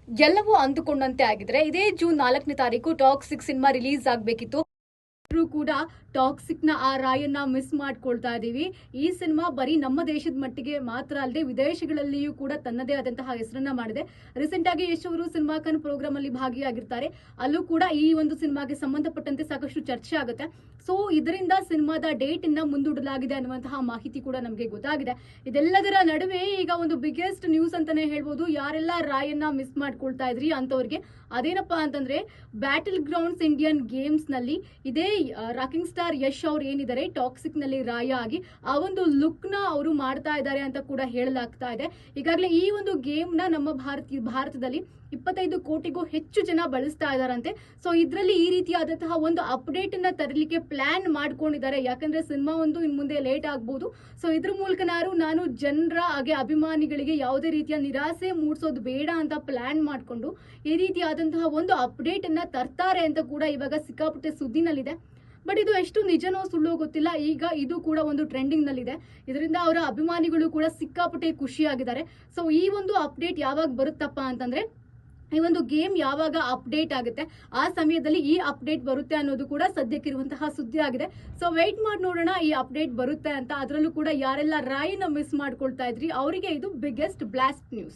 ಎಲ್ಲವೂ ಅಂದುಕೊಂಡಂತೆ ಆಗಿದ್ರೆ ಇದೇ ಜೂನ್ 4ನೇ ತಾರೀಕು ಟಾಕ್ಸಿಕ್ ಸಿನಿಮಾ ರಿಲೀಸ್ ಆಗಬೇಕಿತ್ತು. ಕೂಡ ಟಾಕ್ಸಿಕ್ ನ ಆ ರಾಯನ್ನ ಮಿಸ್ ಮಾಡ್ಕೊಳ್ತಾ ಇದೀವಿ. ಈ ಸಿನಿಮಾ ಬರೀ ನಮ್ಮ ದೇಶದ ಮಟ್ಟಿಗೆ ಮಾತ್ರ ಅಲ್ಲದೆ ವಿದೇಶಗಳಲ್ಲಿಯೂ ಕೂಡ ತನ್ನದೇ ಆದಂತಹ ಹೆಸರನ್ನ ಮಾಡಿದೆ. ರೀಸೆಂಟ್ ಆಗಿ ಯಶ್ ಅವರು ಸಿನಿಮಾಕನ್ ಪ್ರೋಗ್ರಾಮ್ ಅಲ್ಲಿ ಭಾಗಿಯಾಗಿರ್ತಾರೆ. ಅಲ್ಲೂ ಕೂಡ ಈ ಒಂದು ಸಿನಿಮಾಗೆ ಸಂಬಂಧಪಟ್ಟಂತೆ ಸಾಕಷ್ಟು ಚರ್ಚೆ ಆಗುತ್ತೆ. ಸೊ ಇದರಿಂದ ಸಿನಿಮಾದ ಡೇಟ್ ಇನ್ನ ಮುಂದೂಡಲಾಗಿದೆ ಅನ್ನುವಂತಹ ಮಾಹಿತಿ ಕೂಡ ನಮಗೆ ಗೊತ್ತಾಗಿದೆ. ಇದೆಲ್ಲದರ ನಡುವೆ ಈಗ ಒಂದು ಬಿಗ್ಗೆಸ್ಟ್ ನ್ಯೂಸ್ ಅಂತಾನೆ ಹೇಳ್ಬೋದು. ಯಾರೆಲ್ಲ ರಾಯನ್ನ ಮಿಸ್ ಮಾಡ್ಕೊಳ್ತಾ ಇದ್ರಿ ಅಂತವ್ರಿಗೆ ಅದೇನಪ್ಪಾ ಅಂತಂದ್ರೆ ಬ್ಯಾಟಲ್ ಗ್ರೌಂಡ್ಸ್ ಇಂಡಿಯನ್ ಗೇಮ್ಸ್ ನಲ್ಲಿ ಇದೇ ರಾಕಿಂಗ್ ಸ್ಟಾರ್ ಯಶ್ ಅವ್ರು ಏನಿದ್ದಾರೆ ಟಾಕ್ಸಿಕ್ ನಲ್ಲಿ ರಾಯ ಆಗಿ ಆ ಒಂದು ಲುಕ್ ನ ಅವರು ಮಾಡ್ತಾ ಇದ್ದಾರೆ ಅಂತ ಕೂಡ ಹೇಳಲಾಗ್ತಾ ಇದೆ. ಈಗಾಗಲೇ ಈ ಒಂದು ಗೇಮ್ ನ ನಮ್ಮ ಭಾರತದಲ್ಲಿ 25 ಕೋಟಿಗೂ ಹೆಚ್ಚು ಜನ ಬಳಸ್ತಾ ಇದಾರಂತೆ. ಸೊ ಇದರಲ್ಲಿ ಈ ರೀತಿಯಾದಂತಹ ಒಂದು ಅಪ್ಡೇಟ್ ಅನ್ನ ತರಲಿಕ್ಕೆ ಪ್ಲಾನ್ ಮಾಡ್ಕೊಂಡಿದ್ದಾರೆ. ಯಾಕಂದ್ರೆ ಸಿನಿಮಾ ಒಂದು ಇನ್ ಮುಂದೆ ಲೇಟ್ ಆಗ್ಬಹುದು. ಸೊ ಇದ್ರ ಮೂಲಕ ನಾನು ಜನರ ಹಾಗೆ ಅಭಿಮಾನಿಗಳಿಗೆ ಯಾವುದೇ ರೀತಿಯ ನಿರಾಸೆ ಮೂಡಿಸೋದು ಬೇಡ ಅಂತ ಪ್ಲಾನ್ ಮಾಡ್ಕೊಂಡು ಈ ರೀತಿಯಾದಂತಹ ಒಂದು ಅಪ್ಡೇಟ್ ಅನ್ನ ತರ್ತಾರೆ ಅಂತ ಕೂಡ ಇವಾಗ ಸಿಕ್ಕಾಪಟ್ಟೆ ಸುದ್ದಿನಲ್ಲಿದೆ. ಬಟ್ ಇದು ಎಷ್ಟು ನಿಜನೋ ಸುಳ್ಳೋ ಗೊತ್ತಿಲ್ಲ. ಈಗ ಇದು ಕೂಡ ಒಂದು ಟ್ರೆಂಡಿಂಗ್ ನಲ್ಲಿದೆ. ಇದರಿಂದ ಅವರ ಅಭಿಮಾನಿಗಳು ಕೂಡ ಸಿಕ್ಕಾಪಟ್ಟೆ ಖುಷಿಯಾಗಿದ್ದಾರೆ. ಸೊ ಈ ಒಂದು ಅಪ್ಡೇಟ್ ಯಾವಾಗ ಬರುತ್ತಪ್ಪ ಅಂತಂದ್ರೆ ಈ ಒಂದು ಗೇಮ್ ಯಾವಾಗ ಅಪ್ಡೇಟ್ ಆಗುತ್ತೆ ಆ ಸಮಯದಲ್ಲಿ ಈ ಅಪ್ಡೇಟ್ ಬರುತ್ತೆ ಅನ್ನೋದು ಕೂಡ ಸದ್ಯಕ್ಕಿರುವಂತಹ ಸುದ್ದಿ ಆಗಿದೆ. ಸೊ ವೇಟ್ ಮಾಡಿ ನೋಡೋಣ ಈ ಅಪ್ಡೇಟ್ ಬರುತ್ತೆ ಅಂತ. ಅದರಲ್ಲೂ ಕೂಡ ಯಾರೆಲ್ಲ ರಾಯನ್ನ ಮಿಸ್ ಮಾಡ್ಕೊಳ್ತಾ ಇದ್ರಿ ಅವರಿಗೆ ಇದು ಬಿಗ್ಗೆಸ್ಟ್ ಬ್ಲಾಸ್ಟ್ ನ್ಯೂಸ್.